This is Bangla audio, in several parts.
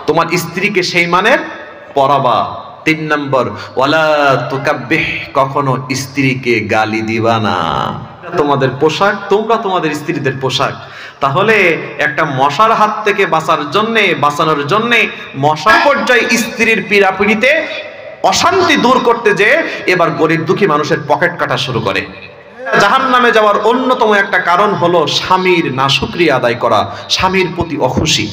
তোমার স্ত্রীকে সেই মানের পরাবা। 3 নম্বর, ওয়ালা তুকাব্বিহ, কখনো স্ত্রীকে গালি দিবা না। তোমাদের পোশাক, তোমরা তোমাদের স্ত্রীদের পোশাক। তাহলে একটা মশার হাত থেকে বাঁচানোর জন্য মশা পর্যায়ে স্ত্রীর পীড়াপিড়িতে অশান্তি দূর করতে যে এবার গরিব দুঃখী মানুষের পকেট কাটা শুরু করে। জাহান্নামে যাওয়ার অন্যতম একটা কারণ হলো স্বামীর নাশুকরিয়া আদায় করা, স্বামীর প্রতি অখুশি।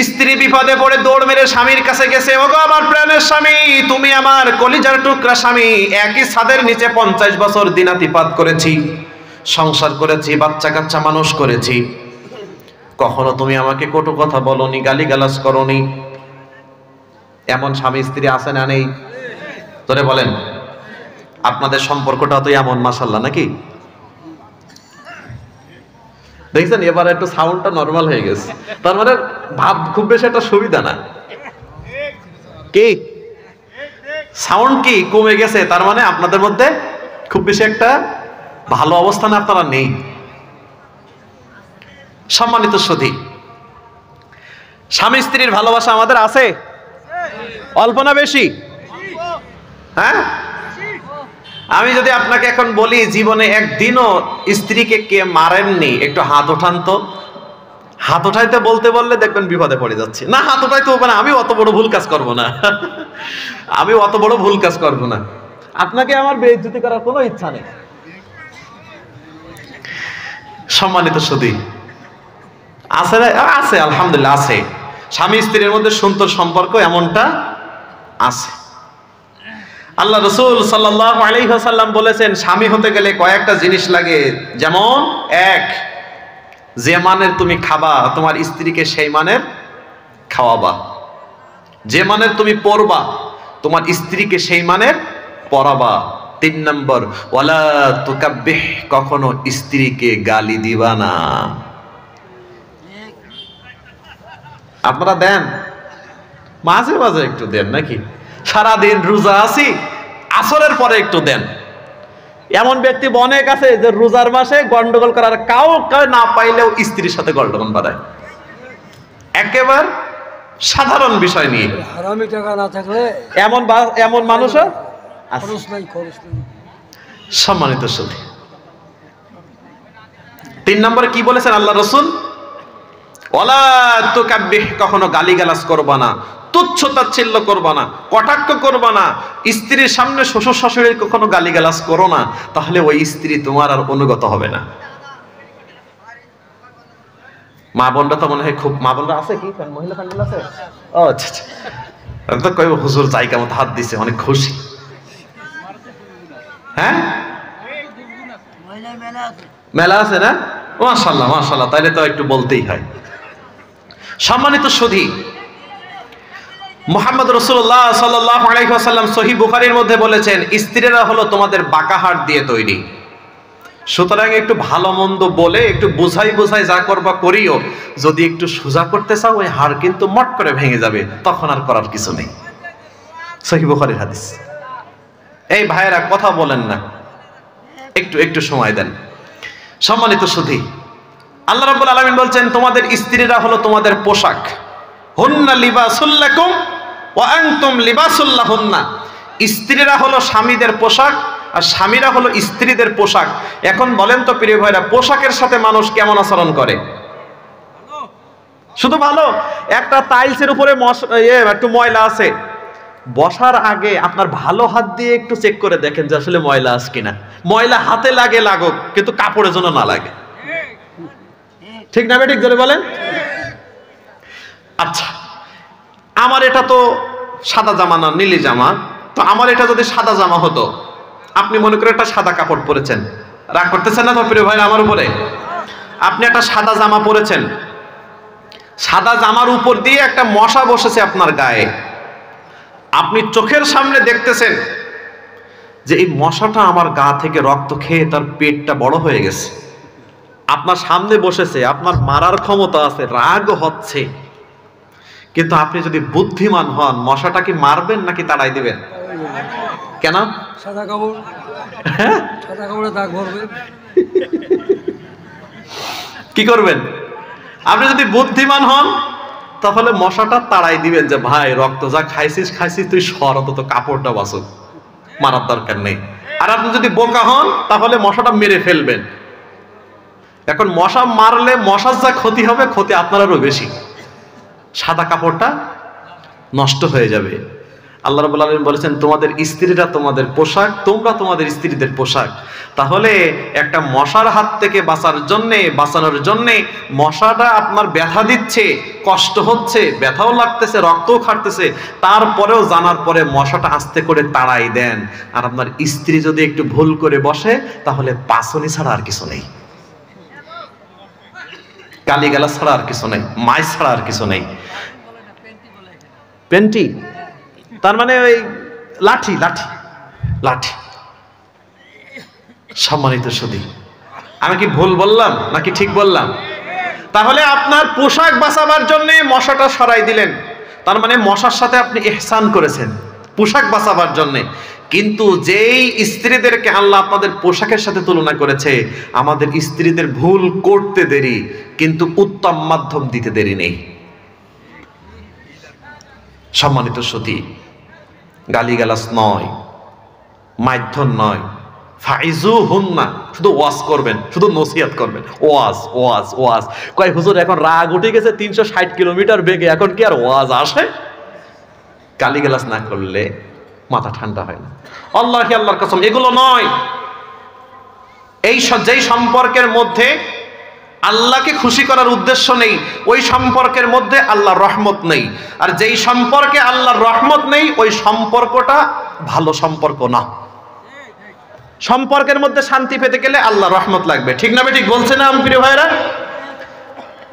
স্ত্রী বিপদে পড়ে দৌড় মেরে স্বামীর কাছে গেছে, ওগো আমার প্রাণের স্বামী, তুমি আমার কলিজার টুকরা স্বামী, একই ছাদের নিচে 50 বছর দিনাতিপাত করেছি, সংসার করেছি, বাচ্চা কাচ্চা মানুষ করেছি, কখনো তুমি আমাকে কটু কথা বলনি, গালিগালাজ করনি। এমন স্বামী স্ত্রী আছে না নেই? তোরে বলেন, আপনাদের সম্পর্কটা তো এমন মাশাআল্লাহ নাকি? দেখছেন এবার একটু সাউন্ডটা নরমাল হয়ে গেছে, তার মানে ভাব খুব বেশি একটা সুবিধা না। কি সাউন্ড কি কমে গেছে, তার মানে আপনাদের মধ্যে খুব বেশি একটা ভালো অবস্থানে আপনারা নেই। সম্মানিত সুধী, স্বামী স্ত্রীর ভালোবাসা আমাদের আছে? অল্প না বেশি? হ্যাঁ, আমি যদি আপনাকে এখন বলি জীবনে একদিনও স্ত্রীকে কে মারেননি, একটু হাত ওঠান তো। হাত উঠাইতে বলতে বললে দেখবেন বিপদে পড়ে যাচ্ছে। না, হাত উঠাইতে হবে না, আমি অত বড় ভুল কাজ করব না, আমি অত বড় ভুল কাজ করব না। আপনাকে আমার বেইজ্জতি করার কোনো ইচ্ছা নেই। সম্মানিত সুধী, আছে আছে আলহামদুলিল্লাহ আছে। স্বামী স্ত্রীর মধ্যে সুন্দর সম্পর্ক এমনটা আছে। আল্লাহ রাসূল সাল্লাল্লাহু আলাইহি ওয়াসাল্লাম বলেছেন, স্বামী হতে গেলে কয়েকটা জিনিস লাগে। যেমন, 1, যে মানের তুমি খাবা তোমার স্ত্রীকে সেই মানের খাওয়াবা। যে মানের তুমি পরবা তোমার স্ত্রীকে সেই মানের পরাবা। 3 নম্বর, ওয়ালা তুকাব্বিহ, কখনো স্ত্রীকে গালি দিবা না। আপনারা দেন? মাঝে মাঝে একটু দেন নাকি? সারাদিন রোজা আছি, আসরের পরে একটু দেন। এমন ব্যক্তি অনেক আছে যে রোজার মাসে গন্ডগোল করার কাউ না পাইলেও স্ত্রীর সাথে গন্ডগোল বাড়ায়, একেবারে সাধারণ বিষয় নিয়ে। হারামি টাকা না থাকলে এমন মানুষও আছে। সম্মানিত সুধী, 3 নম্বরে কি বলেছেন আল্লাহ রাসূল? ওয়ালা তুকাব্বিহ, কখনো গালিগালাজ করবা না, তুচ্ছ তাচ্ছিল্য করবা না, কটাক্ষ করবা না। স্ত্রীর সামনে শ্বশুর শাশুড়ির কখনো গালিগালাজ করো না, তাহলে ওই স্ত্রী তোমার আর অনুগত হবে না। মা বোনরা তো মনে হয় খুব, মা বোনরা আছে কি মহিলা প্যান্ডেল আছে? ও আচ্ছা আচ্ছা, আমি তো কই হুজুর জায়গা মতো হাত দিছে, অনেক খুশি। হ্যাঁ, মেলা আছে না? মাশাআল্লাহ মাশাআল্লাহ, তাইলে তো একটু বলতেই হয়। সম্মানিত সুধী, মুহাম্মদ রাসূলুল্লাহ সাল্লাল্লাহু আলাইহি ওয়াসাল্লাম সহিহ বুখারীর মধ্যে বলেছেন, স্ত্রীরা হলো তোমাদের বাঁকা হাড় দিয়ে তৈরি। সুতরাং একটু ভালো মন্দ বলে একটু বুঝাই যা করবা করিও, যদি একটু সোজা করতে চাও ওই হাড় কিন্তু মট করে ভেঙে যাবে, তখন আর করার কিছু নেই। সহিহ বুখারীর হাদিস। এই ভাইয়েরা কথা বলেন না, একটু সময় দেন। সম্মানিত সুধী, আল্লাহ রাব্বুল আলামিন বলছেন, তোমাদের স্ত্রীরা হলো তোমাদের পোশাক। হুন্না লিবাসুল লাকুম ওয়া আনতুম লিবাসুল লাহুন্না। স্ত্রীরা হলো স্বামীদের পোশাক আর স্বামীরা হলো স্ত্রীদের পোশাক। এখন বলেন তো প্রিয় ভাইরা, পোশাকের সাথে মানুষ কেমন আচরণ করে? শুধু ভালো। একটা টাইলসের উপরে একটু ময়লা আছে, বসার আগে আপনার ভালো হাত দিয়ে একটু চেক করে দেখেন যে আসলে ময়লা আছে কিনা। ময়লা হাতে লাগে লাগুক, কিন্তু কাপড়ের জন্য না লাগে। ঠিক না ঠিক ধরে বলেন? আচ্ছা, আমার এটা তো সাদা জামা না, নীলি জামা। তো আমার এটা যদি সাদা জামা হতো, আপনি মনে করে একটা সাদা কাপড় পরেছেন, রাগ করতেছেন না তো প্রিয় ভাই আমার উপরে? আপনি একটা সাদা জামা পরেছেন, সাদা জামার উপর দিয়ে একটা মশা বসেছে আপনার গায়ে। আপনি চোখের সামনে দেখতেছেন যে এই মশাটা আমার গা থেকে রক্ত খেয়ে তার পেটটা বড় হয়ে গেছে। আপনার সামনে বসেছে, আপনার মারার ক্ষমতা আছে, রাগ হচ্ছে, কিন্তু আপনি যদি বুদ্ধিমান হন, মশাটা কি মারবেন নাকি তাড়াই দিবেন? কেন? সাদা কাপড়, সাদা কাপড়ে দাগ ভরবে। কি করবেন? আপনি যদি বুদ্ধিমান হন, তাহলে মশাটা তাড়াই দিবেন যে ভাই রক্ত যা খাইছিস তুই সর, অন্তত কাপড়টা বাঁচুক, মারার দরকার নেই। আর আপনি যদি বোকা হন তাহলে মশাটা মেরে ফেলবেন। এখন মশা মারলে মশার যা ক্ষতি হবে, ক্ষতি আপনারও বেশি, সাদা কাপড়টা নষ্ট হয়ে যাবে। আল্লাহ রাব্বুল আলামিন বলেছেন তোমাদের স্ত্রীরা তোমাদের পোশাক, তোমরা তোমাদের স্ত্রীদের পোশাক। তাহলে একটা মশার হাত থেকে বাঁচানোর জন্যে মশাটা আপনার ব্যথা দিচ্ছে, কষ্ট হচ্ছে, ব্যথাও লাগতেছে, রক্তও খাটতেছে, তারপরেও জানার পরে মশাটা আস্তে করে তাড়াই দেন। আর আপনার স্ত্রী যদি একটু ভুল করে বসে তাহলে পাছনি ছাড়া আর কিছু নেই, গালিগালাজ ছাড়া আর কিছু নেই, মাই ছাড়া আর কিছু নেই। পেন্টি তার মানে ওই লাঠি লাঠি লাঠি। সম্মানিত সুধী, আমি কি ভুল বললাম নাকি ঠিক বললাম? তাহলে আপনার পোশাক বাঁচাবার জন্য মশাটা সরাই দিলেন, তার মানে মশার সাথে আপনি ইহসান করেছেন পোশাক বাঁচাবার জন্য। কিন্তু যেই স্ত্রীদেরকে আল্লাহ আপনাদের পোশাকের সাথে তুলনা করেছে, আমাদের স্ত্রীদের ভুল করতে দেরি কিন্তু উত্তম মাধ্যম দিতে দেরি নেই। সম্মানিত সুধী, গালিগালাজ নয়, মাধ্যম নয়, ফাইজু হুন না, শুধু ওয়াজ করবেন, শুধু নসিহত করবেন, ওয়াজ ওয়াজ ওয়াজ। কয় হুজুর এখন রাগ উঠে গেছে 360 কিলোমিটার বেগে, এখন কি আর ওয়াজ আসে? গালিগালাজ না করলে মাথা ঠান্ডা হয় না। আল্লাহি আল্লাহর কসম, এগুলো নয়। এই যেই সম্পর্কের মধ্যে আল্লাহকে খুশি করার উদ্দেশ্য নেই, ওই সম্পর্কের মধ্যে আল্লাহর রহমত নেই। আর যেই সম্পর্কে আল্লাহর রহমত নেই, ওই সম্পর্কটা ভালো সম্পর্ক না। সম্পর্কের মধ্যে শান্তি পেতে গেলে আল্লাহর রহমত লাগবে, ঠিক না? ঠিক বলছে না আমার প্রিয় ভাইরা?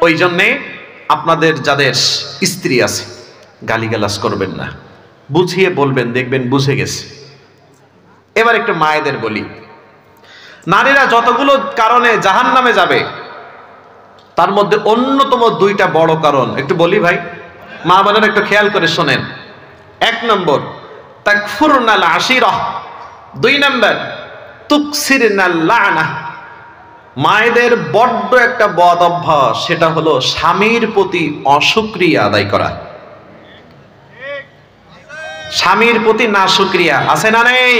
ওই জন্যে আপনাদের যাদের স্ত্রী আছে, গালিগালাজ করবেন না, বুঝিয়ে বলবেন, দেখবেন বুঝে গেছে। এবার একটু মায়েদের বলি, নারীরা যতগুলো কারণে জাহান্নামে যাবে তার মধ্যে অন্যতম 2টা বড় কারণ একটু বলি ভাই, মা বোনেরা একটু খেয়াল করে শোনেন। 1 নম্বর তাকফুরনাল আশিরা, 2 নম্বর তুকসিরনাল লানা। মায়েদের বড্ড একটা বদ অভ্যাস, সেটা হলো স্বামীর প্রতি অশুকরিয়া আদায় করা। স্বামীর প্রতি না শুকরিয়া আছে না নেই?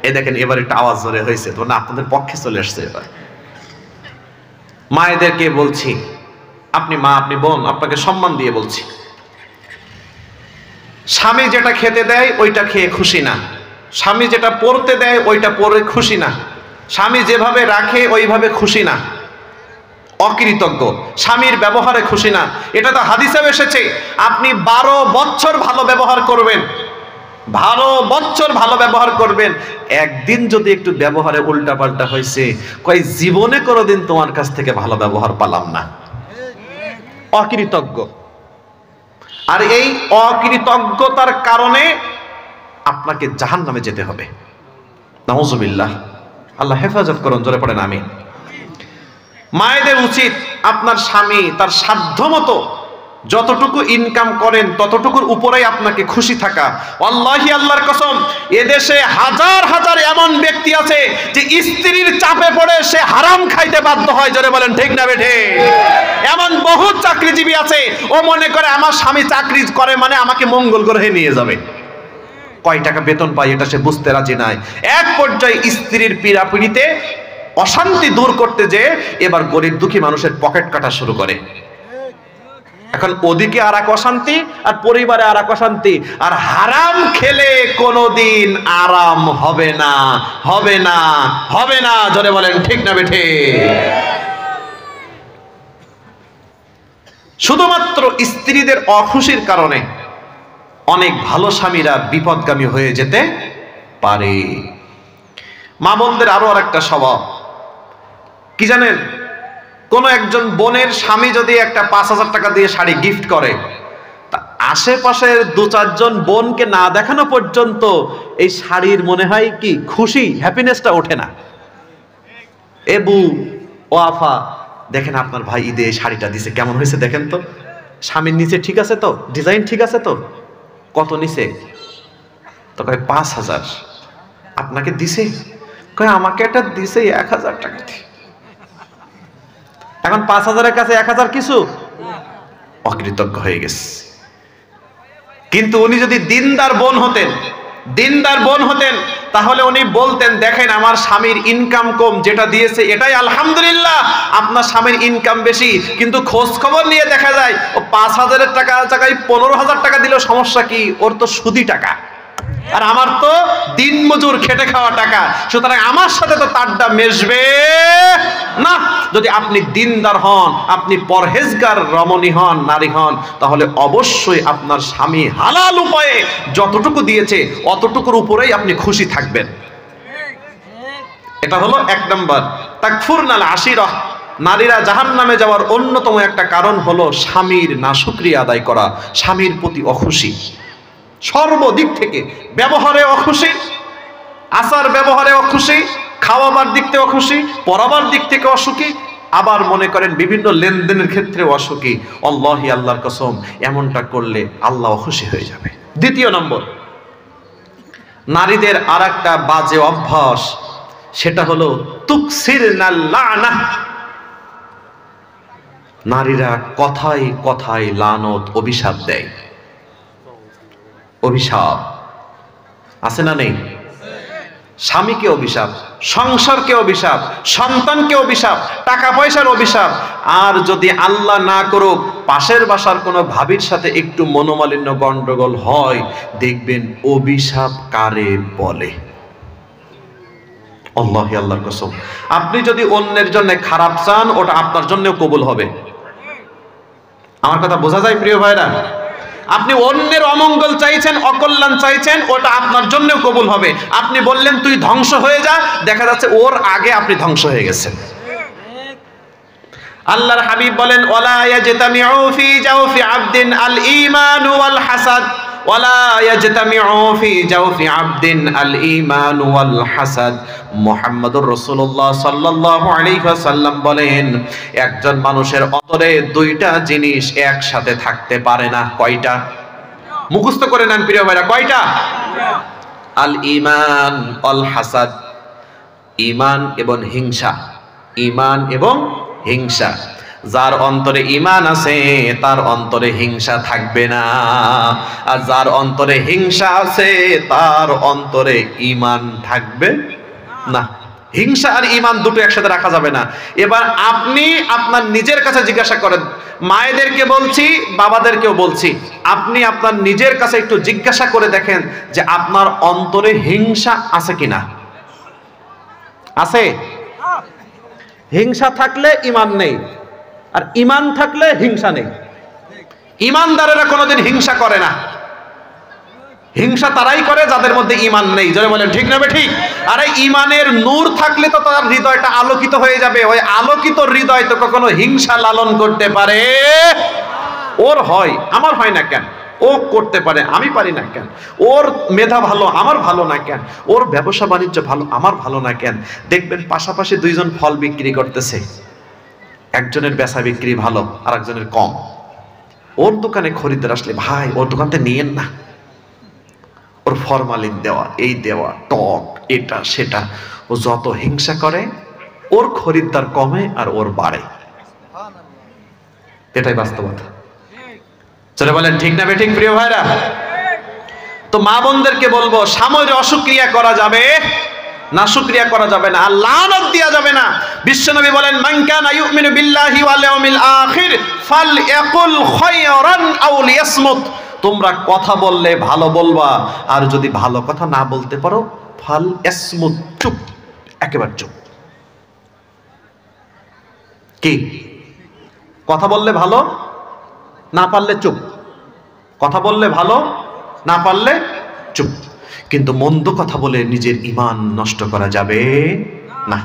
এই দেখেন এবার একটা আওয়াজ জোরে হয়েছে তো না, আপনাদের পক্ষে চলে আসছে। এবার মায়েদেরকে বলছি, আপনি মা, আপনি বোন, আপনাকে সম্মান দিয়ে বলছি, স্বামী যেটা খেতে দেয় ওইটা খেয়ে খুশি না, স্বামী যেটা পরতে দেয় ওইটা পরে খুশি না, স্বামী যেভাবে রাখে ওইভাবে খুশি না, অকৃতজ্ঞ, স্বামীর ব্যবহারে খুশি না। এটা তো হাদিসে এসেছে, আপনি 12 বছর ভালো ব্যবহার করবেন, 12 বছর ভালো ব্যবহার করবেন, একদিন যদি একটু ব্যবহারে উল্টাপাল্টা হয়েছে, কয় জীবনে কোনোদিন তোমার কাছ থেকে ভালো ব্যবহার পেলাম না। অকৃতজ্ঞ। আর এই অকৃতজ্ঞতার কারণে আপনাকে জাহান্নামে যেতে হবে। নাউজুবিল্লাহ, আল্লাহ হেফাজত করুন, জোরে পড়েন আমিন। মায়েদের উচিত আপনার স্বামী তার সাধ্যমতো যতটুকু ইনকাম করেন ততটুকুর উপরেই আপনাকে খুশি থাকা। আল্লাহি আল্লাহর কসম, এদেশে হাজার হাজার এমন ব্যক্তি আছে যে স্ত্রীর চাপে পড়ে সে হারাম খাইতে বাধ্য হয়, জোরে বলেন ঠিক না বেঠে? এমন বহু চাকরিজীবী আছে, ও মনে করে আমার স্বামী চাকরি করে মানে আমাকে মঙ্গল গ্রহে নিয়ে যাবে, কয় টাকা বেতন পায় এটা সে বুঝতে রাজি নাই। এক পর্যায়ে স্ত্রীর পীড়াপিড়িতে অশান্তি দূর করতে যে এবার গরিব দুঃখী মানুষের পকেট কাটা শুরু করে। এখন ওদিকে আর এক অশান্তি, আর পরিবারে আর এক অশান্তি। আর হারাম খেলে কোনোদিন আরাম হবে না, হবে না, হবে না, জোরে বলেন ঠিক না বেঠে? শুধুমাত্র স্ত্রীদের অখুশির কারণে অনেক ভালো স্বামীরা বিপদগামী হয়ে যেতে পারে। মা বোনদের আরো আরেকটা স্বভাব কি জানেন? কোন একজন বোনের স্বামী যদি একটা 5,000 টাকা দিয়ে শাড়ি গিফট করে, তা আশেপাশের 2-4 জন বোনকে না দেখানো পর্যন্ত এই শাড়ির মনে হয় কি খুশি, হ্যাপিনেসটা ওঠে না। এবু ও আফা, দেখেন আপনার ভাই ঈদে শাড়িটা দিছে, কেমন হয়েছে দেখেন তো, স্বামীর নিচে ঠিক আছে তো, ডিজাইন ঠিক আছে তো, কত নিছে? তো কয় 5,000। আপনাকে দিছে? কয় আমাকে একটা দিছে 1,000 টাকা দিয়ে। এখন 5,000-এর কাছে 1,000 কিছু? অকৃতজ্ঞ হয়ে গেছে। কিন্তু উনি যদি দিনদার বোন হতেন তাহলে উনি বলতেন, দেখেন আমার স্বামীর ইনকাম কম, যেটা দিয়েছে এটাই আলহামদুলিল্লাহ, আপনার স্বামীর ইনকাম বেশি, কিন্তু খোঁজ খবর নিয়ে দেখা যায় ও 5,000 টাকার জায়গায় 15,000 টাকা দিলেও সমস্যা কি, ওর তো সুদি টাকা, আর আমার তো দিনমজুর খেটে খাওয়া টাকা, সুতরাং আমার সাথে তো তারটা মেশবে না। যদি আপনি দিনদার হন, আপনি পরহেজগার রমণী হন, নারী হন, তাহলে অবশ্যই আপনার স্বামী হালাল উপায়ে যতটুকু দিয়েছে অতটুকুর উপরেই আপনি খুশি থাকবেন। এটা হলো 1 নম্বর। তাকফুরনাল আশিরা, নারীরা জাহান্নামে যাওয়ার অন্যতম একটা কারণ হলো স্বামীর নাশুকরিয়া আদায় করা, স্বামীর প্রতি অখুশি, সর্বদিক থেকে, ব্যবহারে অখুশি, আচার ব্যবহারে অখুশি, খাওয়াবার দিক থেকে অখুশি, পড়াবার দিক থেকে অসুখী, আবার মনে করেন বিভিন্ন লেনদেনের ক্ষেত্রে অসুখী। আল্লাহি, আল্লাহর কসম, এমনটা করলে আল্লাহ অখুশি হয়ে যাবে। 2 নম্বর, নারীদের আর একটা বাজে অভ্যাস, সেটা হলো তুকসিরনাল লানাহ। নারীরা কথায় কথায় লানত, অভিশাপ দেয়। অভিশাপ আছে না নেই? স্বামীকে অভিশাপ, সংসারকে অভিশাপ, সন্তানকে অভিশাপ, টাকা পয়সার অভিশাপ। আর যদি আল্লাহ না করুক পাশের বাসার কোনো ভাবির সাথে একটু মনোমালিন্য গন্ডগোল হয়, দেখবেন অভিশাপ কারে বলে। আল্লাহি, আল্লাহর কসম, আপনি যদি অন্যের জন্য খারাপ চান, ওটা আপনার জন্যও কবুল হবে। আমার কথা বোঝা যায় প্রিয় ভাইরা? আপনি অন্যের অমঙ্গল চাইছেন, অকল্যাণ চাইছেন, ওটা আপনার জন্যও কবুল হবে। আপনি বললেন তুই ধ্বংস হয়ে যা, দেখা যাচ্ছে ওর আগে আপনি ধ্বংস হয়ে গেছেন। আল্লাহর হাবিব বলেন, ওয়ালা ইয়াজতামিউ ফি জাওফি আবদিন আল ঈমান ওয়াল হাসাদ, ওয়ালা ইয়াজতামিউ ফি জাওফি আবদিন আল ঈমান ওয়াল হাসাদ। মুহাম্মদুর রাসূলুল্লাহ সাল্লাল্লাহু আলাইহি ওয়াসাল্লাম বলেন, একজন মানুষের অন্তরে 2টা জিনিস একসাথে থাকতে পারে না। কয়টা? মুখস্থ করে নেন প্রিয় ভাইরা, কয়টা? আল ঈমান ওয়াল হাসাদ, ঈমান এবং হিংসা। ঈমান এবং হিংসা। যার অন্তরে ঈমান আছে তার অন্তরে হিংসা থাকবে না, আর যার অন্তরে হিংসা আছে তার অন্তরে ঈমান থাকবে না। হিংসা আর ঈমান দুটো একসাথে রাখা যাবে না। এবার আপনি আপনার নিজের কাছে জিজ্ঞাসা করেন, মায়েদেরকে বলছি, বাবাদেরকেও বলছি, আপনি আপনার নিজের কাছে একটু জিজ্ঞাসা করে দেখেন যে আপনার অন্তরে হিংসা আছে কিনা। আছে? হিংসা থাকলে ঈমান নেই, আর ঈমান থাকলে হিংসা নেই। ঈমানদারেরা কোনোদিন হিংসা করে না। হিংসা তারাই করে যাদের মধ্যে ঈমান নেই। যারা বলেন ঠিক না ঠিক? আরে ঈমানের নূর থাকলে তো তার হৃদয়টা আলোকিত হয়ে যাবে। ওই আলোকিত হৃদয় তো কখনো হিংসা লালন করতে পারে? ওর হয়, আমার হয় না কেন? ও করতে পারে, আমি পারি না কেন? ওর মেধা ভালো, আমার ভালো না কেন? ওর ব্যবসা বাণিজ্য ভালো, আমার ভালো না কেন? দেখবেন পাশাপাশি 2 জন ফল বিক্রি করতেছে, একজনের বেচা বিক্রি ভালো আর একজনের কম। ওর দোকানে খরিদ্দার আসলে, ভাই ওর দোকান থেকে নিয়েন না, ওর ফরমালিন দেওয়া, এই দেওয়া, টক, এটা সেটা। ও যত হিংসা করে ওর খরিদ্দার কমে আর ওর বাড়ে। এটাই বাস্তবতা। চলে বলেন ঠিক না বেঠিক প্রিয় ভাইরা? তো মা বোনদেরকে বলবো, স্বামীর অসুক্রিয়া করা যাবে না, শুকরিয়া করা যাবে না, আর লানত দেয়া যাবে না। বিশ্বনবী বলেন, মান কানা ইউমিনু বিল্লাহি ওয়াল ইয়াউমিল আখির ফালইয়াকুল খায়রান আও লিয়াসমুত। তোমরা কথা বললে ভালো বলবা, আর যদি ভালো কথা না বলতে পারো ফালইয়াসমুত, চুপ, একেবারে চুপ। কি? কথা বললে ভালো, না পারলে চুপ। কথা বললে ভালো, না পারলে চুপ। কিন্তু মন্দ কথা বলে নিজের ঈমান নষ্ট করা যাবে না।